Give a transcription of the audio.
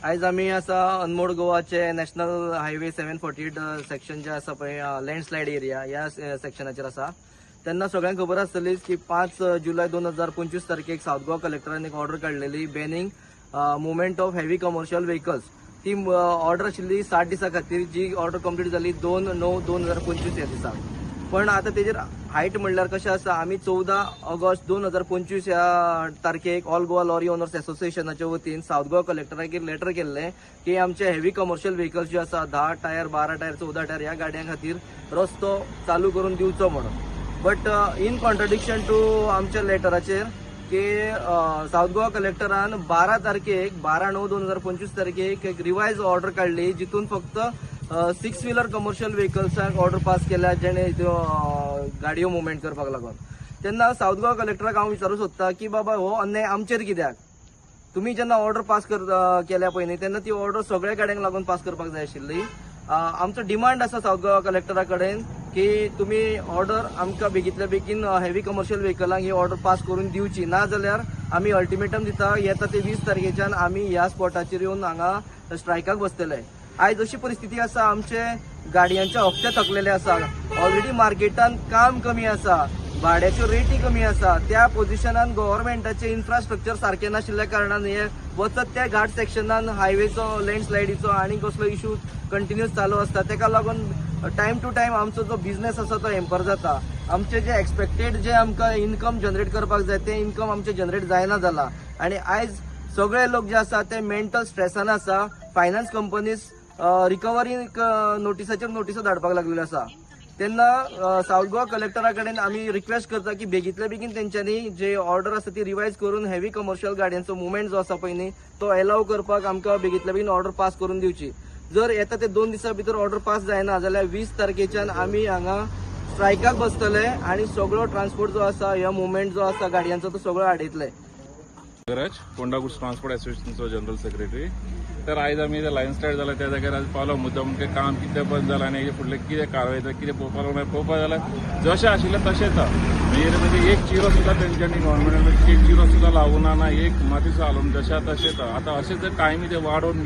आज आम्ही असा अनमोड गोवाचे नॅशनल हायवे 748 सेक्शन जे असा पळय लँडस्लाइड एरिया या सेक्शनाचेर असा. त्यांना सगळ्यांक खबर आसतलीच की 5 जुलै 2025 तारखेक साऊथ गोवा कलेक्टरान एक ऑर्डर काढलेली banning movement of heavy commercial vehicles. ती ऑर्डर आशिल्ली 60 दिसां खातीर, जी ऑर्डर कंप्लीट जाली 2/9/2025 या दिसा. पण आता तेजेर हायट म्हणल्यार कशें आसा, आमी 14 ऑगस्ट 2025 ह्या तारखेक ऑल गोवा लॉरी ओनर्स असोसिएशनाच्या वतीन साऊथ गोवा कलेक्टराक लेटर केल्ले की आमचे हेवी कमर्शियल व्हेकल्स जे आसा 10 टायर 12 टायर 14 टायर ह्या गाड्यां खातीर रस्तो चालू करून दिवचो म्हणून. बट इन कॉन्ट्रडिक्शन टू आमच्या लेटराचेर की साऊथ गोवा कलेक्टरान 12 तारखेक 12/9/2025 तारखेक एक रिवायज ऑर्डर काढली, जितून फक्त 6 व्हीलर कमर्शियल व्हेकल्सांक ऑर्डर पास केल्या जेणे त्यो गाडयो मुवमेंट करपाक लागून. तेन्ना साऊथ गोवा कलेक्टराक हांव विचारूंक सोदता की बाबा हो अन्याय आमचेर कित्याक? तुम्ही जेन्ना ऑर्डर पास केल्या पळय न्ही, तेन्ना ती ऑर्डर सगळ्या गाड्यांक लागून पास करपाक जाय आशिल्ली. आमचो डिमांड आसा साऊथ गोवा कलेक्टरा कडेन की तुम्ही ऑर्डर आमकां बेगीतल्या बेगीन हेवी कमर्शियल व्हेकलांक ही ऑर्डर पास करून दिवची, ना जाल्यार आमी अल्टिमेटम दिता येता ते 20 तारखेच्यान आमी ह्या स्पॉटाचेर येवन हांगा स्ट्रायकाक बसतले. आयज अशी परिस्थिती आसा, आमचे गाडयांचे हप्ते थकलेले आसा, ऑलरेडी मार्केटान काम कमी आसा, भाड्याच्यो रेटी कमी आसा. त्या पोझिशनान गव्हर्नमेंटाचे इन्फ्रास्ट्रक्चर सारखे नाशिल्ल्या कारणान हे वचत त्या घाट सेक्शनान हायवेचो लँडस्लायडीचो आणि कसलो इश्यू कंटिन्यूस चालू आसता. तेका लागून टायम टू टायम आमचो जो बिझनेस आसा तो हॅम्पर जाता. आमचे जे एक्सपेक्टेड जे आमकां इन्कम जनरेट करपाक जाय ते इन्कम आमचे जनरेट जायना जाला. आणि आयज सगळे लोक जे आसा ते मेंटल स्ट्रेसान आसा. फायनान्स कंपनीज रिकवरी नोटिसाचेर नोटिसो धाडपाक लागलेल्यो आसा. तेन्ना साऊथ गोवा कलेक्टरा कडेन आमी रिक्वेस्ट करता की बेगीतल्या बेगीन तेंच्यांनी जे ऑर्डर आसा ती रिवायज करून हेवी कमर्शियल गाडयांचो मुवमेंट जो आसा पळय न्ही तो अलाव करपाक आमकां बेगीतल्या बेगीन ऑर्डर पास करून दिवची. जर येता ते 2 दिसां भितर ऑर्डर पास जायना जाल्यार 20 तारखेच्यान आमी हांगा स्ट्रायकाक बसतले आणि सगळो ट्रान्सपोर्ट जो आसा ह्या मुवमेंट जो आसा गाडयांचो तो सगळो आडयतले. फोंडा गुड्स ट्रान्सपोर्ट असोसिएशनचो जनरल सेक्रेटरी. तर आयज आमी लँडस्लायड जाला त्या जाग्यार पावलो मुद्दम की काम कितें बंद जालां आनी हेजे फुडलें कितें कारवाय जाता कितें पळोवपाक लागून पळोवपाक जाल्यार जशें आशिल्लें तशेंच म्हणजे एक चिरो सुद्दां तेंच्यांनी गव्हर्नमेंटान एक चिरो सुद्दां लावूना ना, एक माती सुद्दां हालोवन जशा तशेंच. आतां अशें जर टायमी ते वाडोवन